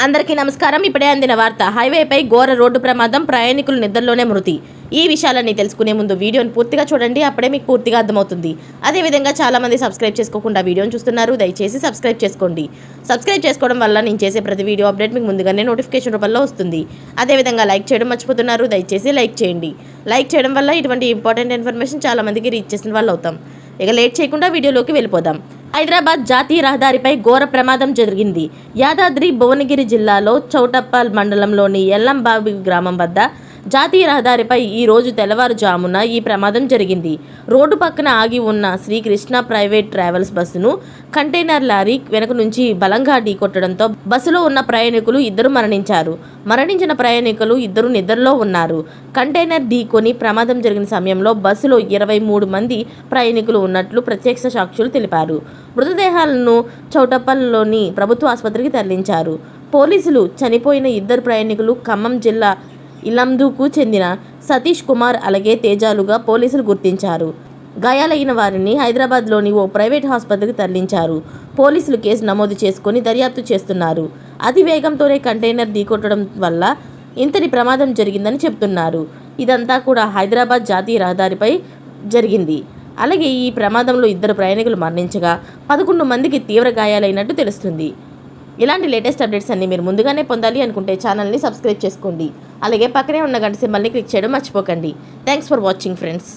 అందరికీ నమస్కారం. ఇప్పుడే అందిన వార్త. హైవేపై ఘోర రోడ్డు ప్రమాదం, ప్రయాణికులు నిద్రలోనే మృతి. ఈ విషయాలన్నీ తెలుసుకునే ముందు వీడియోని పూర్తిగా చూడండి, అప్పుడే మీకు పూర్తిగా అర్థమవుతుంది. అదేవిధంగా చాలామంది సబ్స్క్రైబ్ చేసుకోకుండా వీడియోని చూస్తున్నారు, దయచేసి సబ్స్క్రైబ్ చేసుకోండి. సబ్స్క్రైబ్ చేసుకోవడం వల్ల నేను చేసే ప్రతి వీడియో అప్డేట్ మీకు ముందుగానే నోటిఫికేషన్ రూపంలో వస్తుంది. అదేవిధంగా లైక్ చేయడం మర్చిపోతున్నారు, దయచేసి లైక్ చేయండి. లైక్ చేయడం వల్ల ఇటువంటి ఇంపార్టెంట్ ఇన్ఫర్మేషన్ చాలామందికి రీచ్ చేసిన వాళ్ళు అవుతాం. ఇక లేట్ చేయకుండా వీడియోలోకి వెళ్ళిపోదాం. హైదరాబాద్ జాతీయ రహదారిపై ఘోర ప్రమాదం జరిగింది. యాదాద్రి భువనగిరి జిల్లాలో చౌటప్పల్ మండలంలోని ఎల్లంబావి గ్రామం వద్ద జాతీయ రహదారిపై ఈ రోజు తెల్లవారుజామున ఈ ప్రమాదం జరిగింది. రోడ్డు పక్కన ఆగి ఉన్న శ్రీకృష్ణ ప్రైవేట్ ట్రావెల్స్ బస్సును కంటైనర్ లారీ వెనుక నుంచి బలంగా ఢీకొట్టడంతో బస్సులో ఉన్న ప్రయాణికులు ఇద్దరు మరణించారు. మరణించిన ప్రయాణికులు ఇద్దరు నిద్రలో ఉన్నారు. కంటైనర్ ఢీకొని ప్రమాదం జరిగిన సమయంలో బస్సులో 23 మంది ప్రయాణికులు ఉన్నట్లు ప్రత్యక్ష సాక్షులు తెలిపారు. మృతదేహాలను చౌటప్పల్లోని ప్రభుత్వ ఆసుపత్రికి తరలించారు. పోలీసులు చనిపోయిన ఇద్దరు ప్రయాణికులు ఖమ్మం జిల్లా ఇలందుకు చెందిన సతీష్ కుమార్ అలాగే తేజాలుగా పోలీసులు గుర్తించారు. గాయాలైన వారిని హైదరాబాద్లోని ఓ ప్రైవేట్ ఆసుపత్రికి తరలించారు. పోలీసులు కేసు నమోదు చేసుకుని దర్యాప్తు చేస్తున్నారు. అతి వేగంతోనే కంటైనర్ ఢీకొట్టడం వల్ల ఇంతటి ప్రమాదం జరిగిందని చెబుతున్నారు. ఇదంతా కూడా హైదరాబాద్ జాతీయ రహదారిపై జరిగింది. అలాగే ఈ ప్రమాదంలో ఇద్దరు ప్రయాణికులు మరణించగా 11 మందికి తీవ్ర గాయాలైనట్టు తెలుస్తుంది. ఇలాంటి లేటెస్ట్ అప్డేట్స్ అన్ని మీరు ముందుగానే పొందాలి అనుకుంటే ఛానల్ని సబ్స్క్రైబ్ చేసుకోండి. అలాగే పక్కనే ఉన్న గంట సింబల్ని క్లిక్ చేయడం మర్చిపోకండి. Thanks for watching friends.